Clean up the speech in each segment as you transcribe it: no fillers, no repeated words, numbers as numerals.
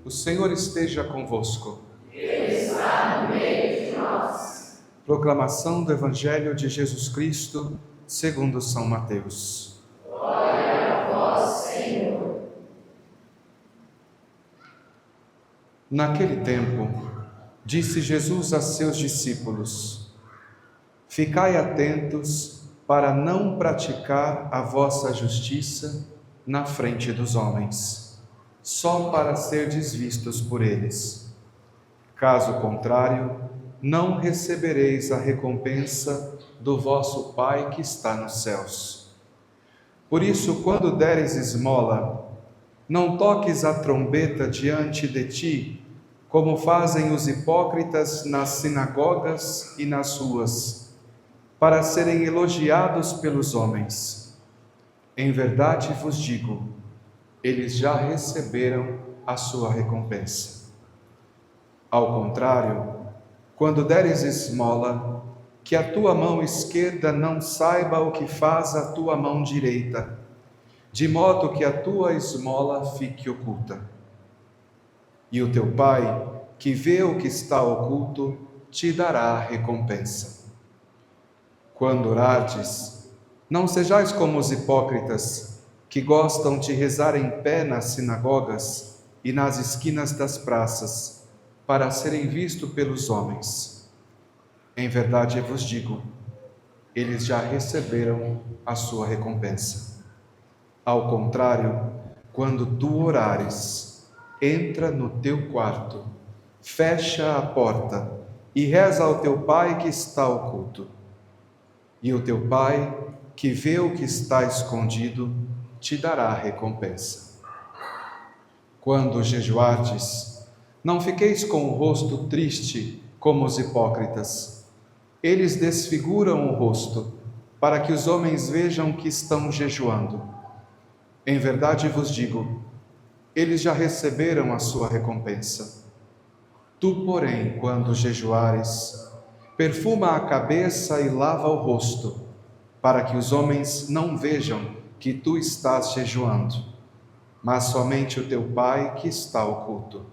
O Senhor esteja convosco. Ele está no meio de nós. Proclamação do Evangelho de Jesus Cristo, segundo São Mateus. Glória a vós, Senhor. Naquele tempo, disse Jesus a seus discípulos: Ficai atentos para não praticar a vossa justiça na frente dos homens, só para serdes vistos por eles. Caso contrário, não recebereis a recompensa do vosso Pai que está nos céus. Por isso, quando deres esmola, não toques a trombeta diante de ti, como fazem os hipócritas nas sinagogas e nas ruas, para serem elogiados pelos homens. Em verdade vos digo, eles já receberam a sua recompensa. Ao contrário, quando deres esmola, que a tua mão esquerda não saiba o que faz a tua mão direita, de modo que a tua esmola fique oculta. E o teu Pai, que vê o que está oculto, te dará a recompensa. Quando orardes, não sejais como os hipócritas, que gostam de rezar em pé nas sinagogas e nas esquinas das praças, para serem vistos pelos homens. Em verdade vos digo, eles já receberam a sua recompensa. Ao contrário, quando tu orares, entra no teu quarto, fecha a porta e reza ao teu Pai que está oculto. E o teu Pai, que vê o que está escondido, te dará a recompensa. Quando jejuardes, não fiqueis com o rosto triste como os hipócritas. Eles desfiguram o rosto, para que os homens vejam que estão jejuando. Em verdade vos digo, eles já receberam a sua recompensa. Tu, porém, quando jejuares, perfuma a cabeça e lava o rosto, para que os homens não vejam que tu estás jejuando, mas somente o teu Pai que está oculto.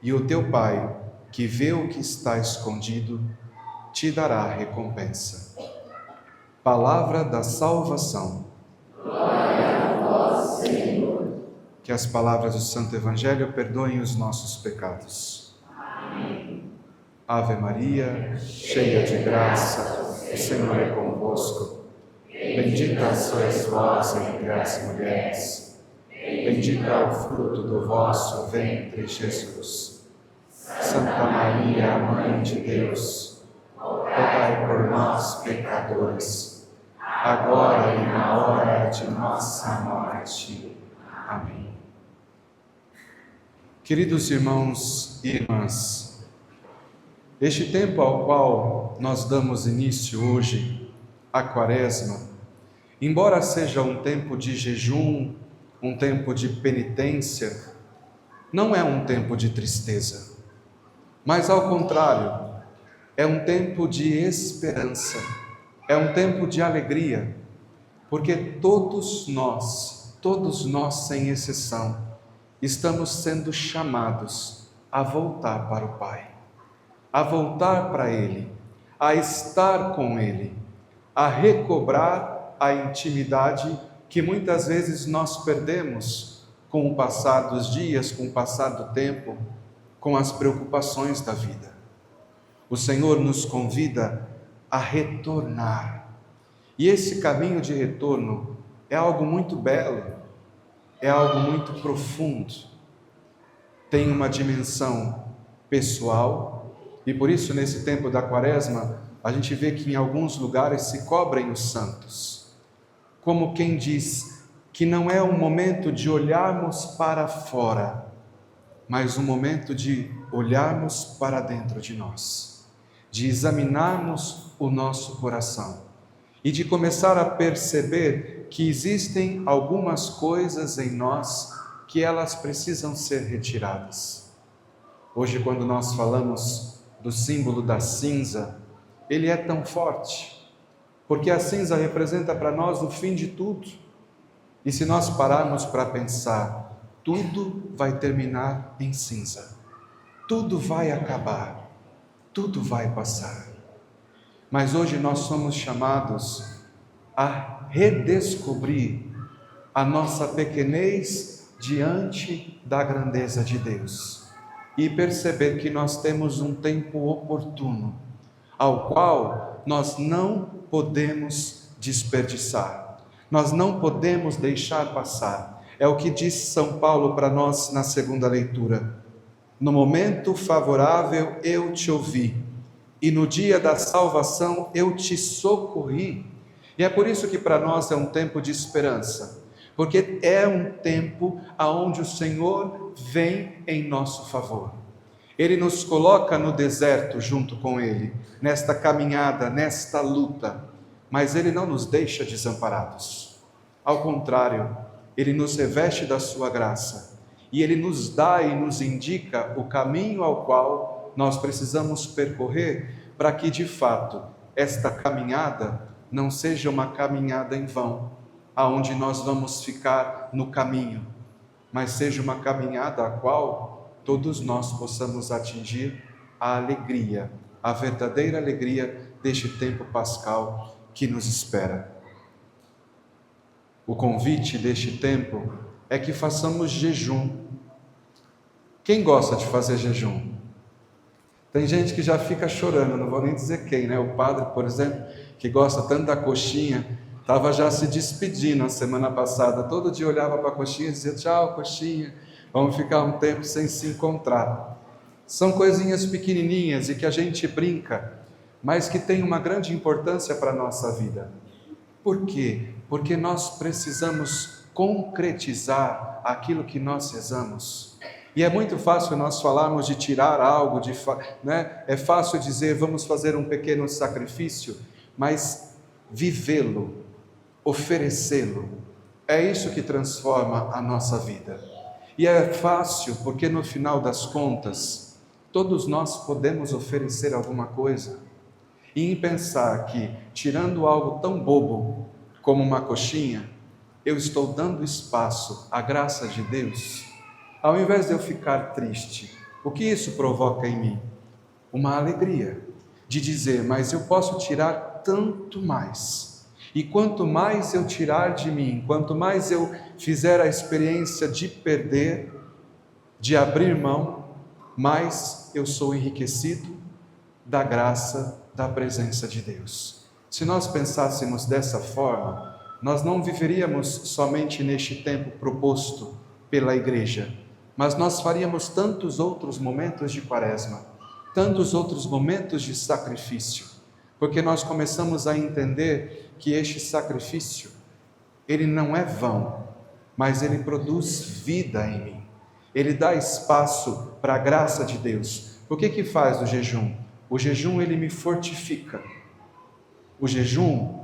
E o teu Pai, que vê o que está escondido, te dará a recompensa. Palavra da salvação. Glória a vós, Senhor. Que as palavras do Santo Evangelho perdoem os nossos pecados. Amém. Ave Maria, cheia de graça, o Senhor é convosco. Bendita sois vós entre as mulheres. Bendito é o fruto do vosso ventre, Jesus. Santa Maria, Mãe de Deus, rogai por nós, pecadores, agora e na hora de nossa morte. Amém. Queridos irmãos e irmãs, este tempo ao qual nós damos início hoje, a Quaresma, embora seja um tempo de jejum, um tempo de penitência, não é um tempo de tristeza, mas ao contrário, é um tempo de esperança, é um tempo de alegria, porque todos nós sem exceção, estamos sendo chamados a voltar para o Pai, a voltar para Ele, a estar com Ele, a recobrar a intimidade que muitas vezes nós perdemos com o passar dos dias, com o passar do tempo, com as preocupações da vida. O Senhor nos convida a retornar. E esse caminho de retorno é algo muito belo, é algo muito profundo. Tem uma dimensão pessoal, e por isso nesse tempo da Quaresma, a gente vê que em alguns lugares se cobrem os santos. Como quem diz que não é um momento de olharmos para fora, mas um momento de olharmos para dentro de nós, de examinarmos o nosso coração e de começar a perceber que existem algumas coisas em nós que elas precisam ser retiradas. Hoje, quando nós falamos do símbolo da cinza, ele é tão forte, porque a cinza representa para nós o fim de tudo. E se nós pararmos para pensar, tudo vai terminar em cinza, tudo vai acabar, tudo vai passar. Mas hoje nós somos chamados a redescobrir a nossa pequenez diante da grandeza de Deus e perceber que nós temos um tempo oportuno, ao qual nós não podemos desperdiçar, nós não podemos deixar passar. É o que diz São Paulo para nós na segunda leitura: no momento favorável eu te ouvi, e no dia da salvação eu te socorri. E é por isso que para nós é um tempo de esperança, porque é um tempo onde o Senhor vem em nosso favor. Ele nos coloca no deserto junto com Ele, nesta caminhada, nesta luta, mas Ele não nos deixa desamparados. Ao contrário, Ele nos reveste da sua graça, e Ele nos dá e nos indica o caminho ao qual nós precisamos percorrer, para que de fato esta caminhada não seja uma caminhada em vão, aonde nós vamos ficar no caminho, mas seja uma caminhada a qual todos nós possamos atingir a alegria, a verdadeira alegria deste tempo pascal que nos espera. O convite deste tempo é que façamos jejum. Quem gosta de fazer jejum? Tem gente que já fica chorando, não vou nem dizer quem, né? O padre, por exemplo, que gosta tanto da coxinha, estava já se despedindo a semana passada. Todo dia olhava para a coxinha e dizia: tchau, coxinha, vamos ficar um tempo sem se encontrar. São coisinhas pequenininhas e que a gente brinca, mas que tem uma grande importância para a nossa vida. Por quê? Porque nós precisamos concretizar aquilo que nós rezamos. E é muito fácil nós falarmos de tirar algo, né? É fácil dizer vamos fazer um pequeno sacrifício, mas vivê-lo, oferecê-lo, é isso que transforma a nossa vida. E é fácil porque no final das contas, todos nós podemos oferecer alguma coisa. E em pensar que, tirando algo tão bobo como uma coxinha, eu estou dando espaço à graça de Deus, ao invés de eu ficar triste, o que isso provoca em mim? Uma alegria de dizer: mas eu posso tirar tanto mais. E quanto mais eu tirar de mim, quanto mais eu fizer a experiência de perder, de abrir mão, mais eu sou enriquecido da graça, da presença de Deus. Se nós pensássemos dessa forma, nós não viveríamos somente neste tempo proposto pela igreja, mas nós faríamos tantos outros momentos de quaresma, tantos outros momentos de sacrifício, porque nós começamos a entender que este sacrifício, ele não é vão, mas ele produz vida em mim, ele dá espaço para a graça de Deus. O que faz o jejum? O jejum, ele me fortifica. O jejum,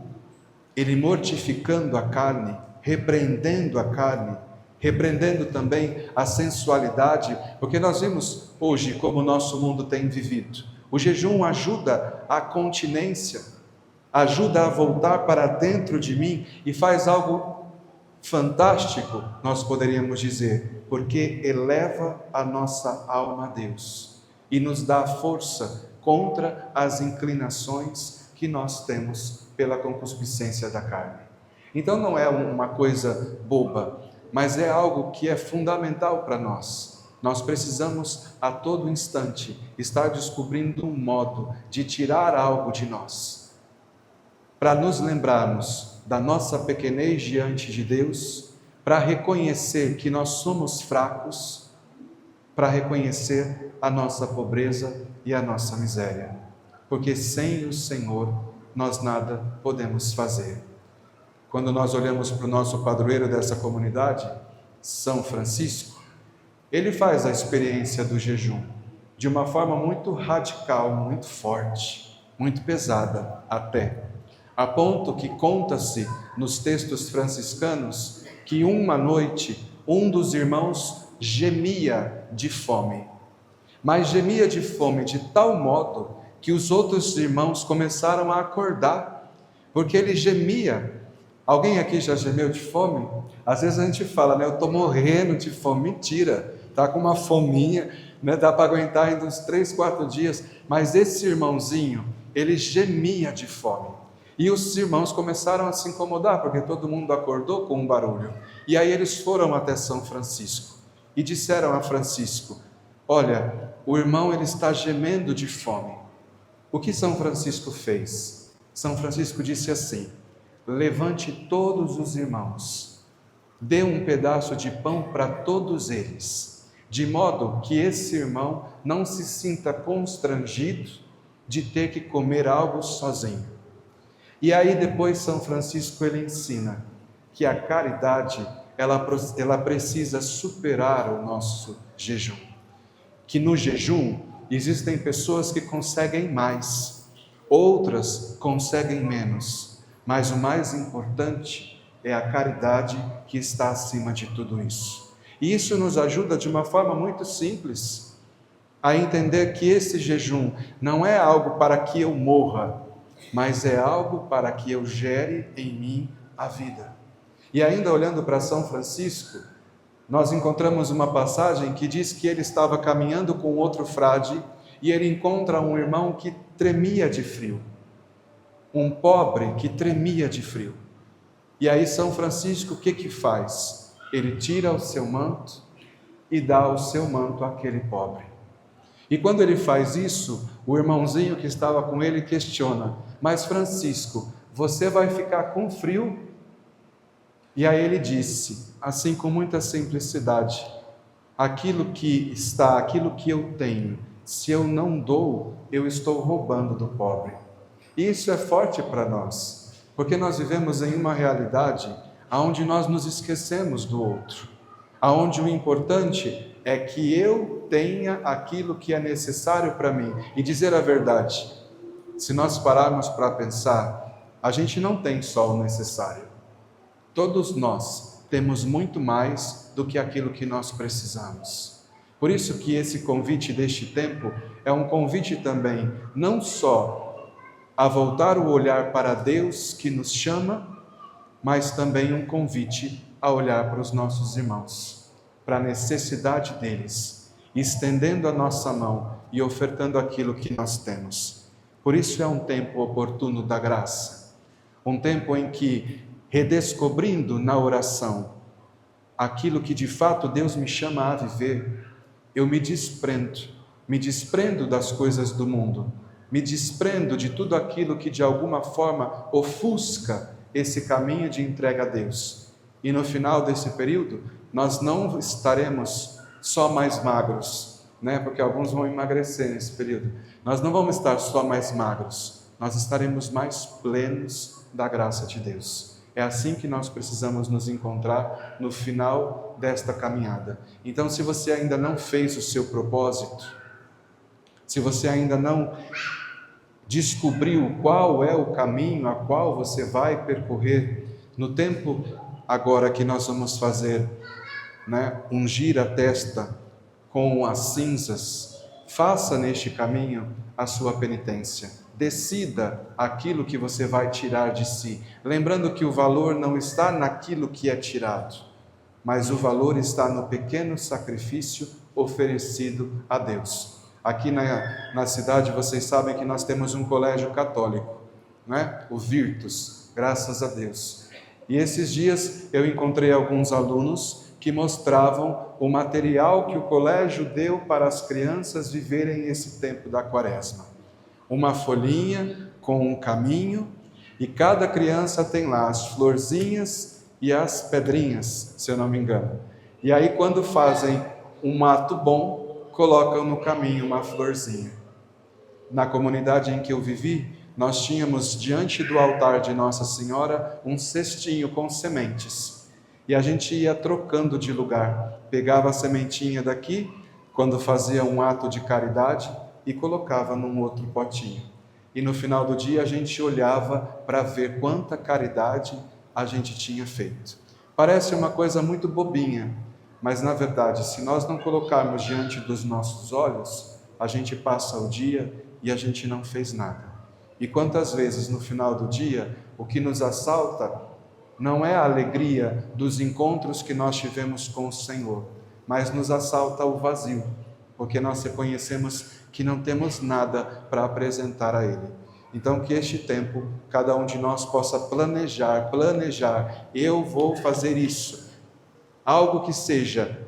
ele mortificando a carne, repreendendo a carne, repreendendo também a sensualidade, porque nós vimos hoje como o nosso mundo tem vivido. O jejum ajuda a continência, ajuda a voltar para dentro de mim e faz algo fantástico, nós poderíamos dizer, porque eleva a nossa alma a Deus e nos dá força contra as inclinações que nós temos pela concupiscência da carne. Então não é uma coisa boba, mas é algo que é fundamental para nós. Nós precisamos a todo instante estar descobrindo um modo de tirar algo de nós, para nos lembrarmos da nossa pequenez diante de Deus, para reconhecer que nós somos fracos, para reconhecer a nossa pobreza e a nossa miséria, porque sem o Senhor nós nada podemos fazer. Quando nós olhamos para o nosso padroeiro dessa comunidade, São Francisco, ele faz a experiência do jejum de uma forma muito radical, muito forte, muito pesada até, a ponto que conta-se nos textos franciscanos que uma noite um dos irmãos gemia de fome, mas gemia de fome de tal modo que os outros irmãos começaram a acordar, porque ele gemia Alguém aqui já gemeu de fome? Às vezes a gente fala, né? Eu estou morrendo de fome. Mentira, está com uma fominha, né? Dá para aguentar ainda uns 3, 4 dias. Mas esse irmãozinho, ele gemia de fome. E os irmãos começaram a se incomodar, porque todo mundo acordou com um barulho. E aí eles foram até São Francisco e disseram a Francisco: olha, o irmão ele está gemendo de fome. O que São Francisco fez? São Francisco disse assim: levante todos os irmãos, dê um pedaço de pão para todos eles, de modo que esse irmão não se sinta constrangido de ter que comer algo sozinho. E aí depois São Francisco ele ensina que a caridade ela precisa superar o nosso jejum. Que no jejum existem pessoas que conseguem mais, outras conseguem menos, mas o mais importante é a caridade que está acima de tudo isso. E isso nos ajuda de uma forma muito simples a entender que esse jejum não é algo para que eu morra, mas é algo para que eu gere em mim a vida. E ainda olhando para São Francisco, nós encontramos uma passagem que diz que ele estava caminhando com outro frade e ele encontra um irmão que tremia de frio, um pobre que tremia de frio. E aí São Francisco o que faz? Ele tira o seu manto e dá o seu manto àquele pobre. E quando ele faz isso, o irmãozinho que estava com ele questiona: mas Francisco, você vai ficar com frio? E aí ele disse, assim com muita simplicidade: aquilo que eu tenho, se eu não dou, eu estou roubando do pobre. E isso é forte para nós, porque nós vivemos em uma realidade onde nós nos esquecemos do outro, onde o importante é que eu tenha aquilo que é necessário para mim. E dizer a verdade, se nós pararmos para pensar, a gente não tem só o necessário. Todos nós temos muito mais do que aquilo que nós precisamos. Por isso que esse convite deste tempo é um convite também, não só a voltar o olhar para Deus que nos chama, mas também um convite a olhar para os nossos irmãos, para a necessidade deles, estendendo a nossa mão e ofertando aquilo que nós temos. Por isso é um tempo oportuno da graça, um tempo em que, redescobrindo na oração aquilo que de fato Deus me chama a viver, eu me desprendo das coisas do mundo, me desprendo de tudo aquilo que de alguma forma ofusca esse caminho de entrega a Deus. E no final desse período, nós não estaremos só mais magros, né? Porque alguns vão emagrecer nesse período. Nós não vamos estar só mais magros, nós estaremos mais plenos da graça de Deus. É assim que nós precisamos nos encontrar no final desta caminhada. Então, se você ainda não fez o seu propósito, se você ainda não descobriu qual é o caminho a qual você vai percorrer, no tempo agora que nós vamos fazer, né, ungir a testa com as cinzas, faça neste caminho a sua penitência. Decida aquilo que você vai tirar de si, lembrando que o valor não está naquilo que é tirado, mas o valor está no pequeno sacrifício oferecido a Deus. Aqui na cidade, vocês sabem que nós temos um colégio católico, né? O Virtus, graças a Deus. E esses dias eu encontrei alguns alunos que mostravam o material que o colégio deu para as crianças viverem esse tempo da Quaresma. Uma folhinha com um caminho, e cada criança tem lá as florzinhas e as pedrinhas, se eu não me engano. E aí quando fazem um ato bom, colocam no caminho uma florzinha. Na comunidade em que eu vivi, nós tínhamos diante do altar de Nossa Senhora um cestinho com sementes. E a gente ia trocando de lugar, pegava a sementinha daqui, quando fazia um ato de caridade, e colocava num outro potinho. E no final do dia a gente olhava para ver quanta caridade a gente tinha feito. Parece uma coisa muito bobinha, mas na verdade, se nós não colocarmos diante dos nossos olhos, a gente passa o dia e a gente não fez nada. E quantas vezes no final do dia, o que nos assalta não é a alegria dos encontros que nós tivemos com o Senhor, mas nos assalta o vazio, porque nós reconhecemos que não temos nada para apresentar a Ele. Então, que este tempo, cada um de nós possa planejar, eu vou fazer isso. Algo que seja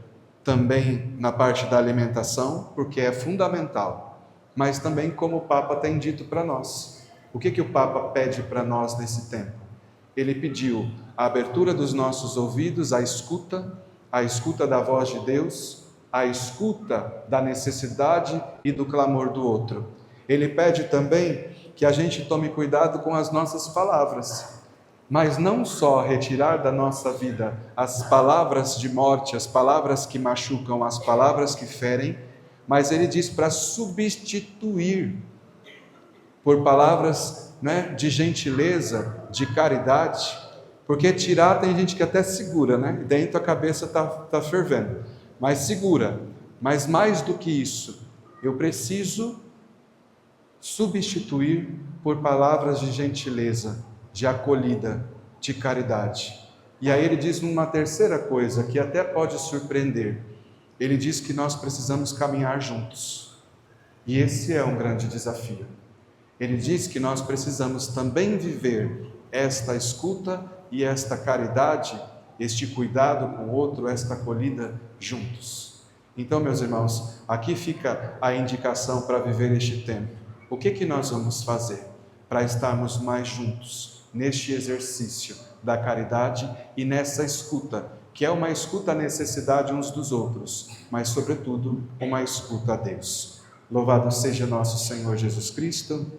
também na parte da alimentação, porque é fundamental, mas também como o Papa tem dito para nós. O que o Papa pede para nós nesse tempo? Ele pediu a abertura dos nossos ouvidos, a escuta da voz de Deus, a escuta da necessidade e do clamor do outro. Ele pede também que a gente tome cuidado com as nossas palavras, mas não só retirar da nossa vida as palavras de morte, as palavras que machucam, as palavras que ferem, mas ele diz para substituir por palavras, né, de gentileza, de caridade, porque tirar tem gente que até segura, né? Dentro a cabeça está fervendo, mas segura. Mas mais do que isso, eu preciso substituir por palavras de gentileza, de acolhida, de caridade. E aí ele diz uma terceira coisa que até pode surpreender. Ele diz que nós precisamos caminhar juntos. E esse é um grande desafio. Ele diz que nós precisamos também viver esta escuta e esta caridade, este cuidado com o outro, esta acolhida juntos. Então, meus irmãos, aqui fica a indicação para viver este tempo. O que nós vamos fazer para estarmos mais juntos neste exercício da caridade e nessa escuta, que é uma escuta à necessidade uns dos outros, mas, sobretudo, uma escuta a Deus. Louvado seja nosso Senhor Jesus Cristo.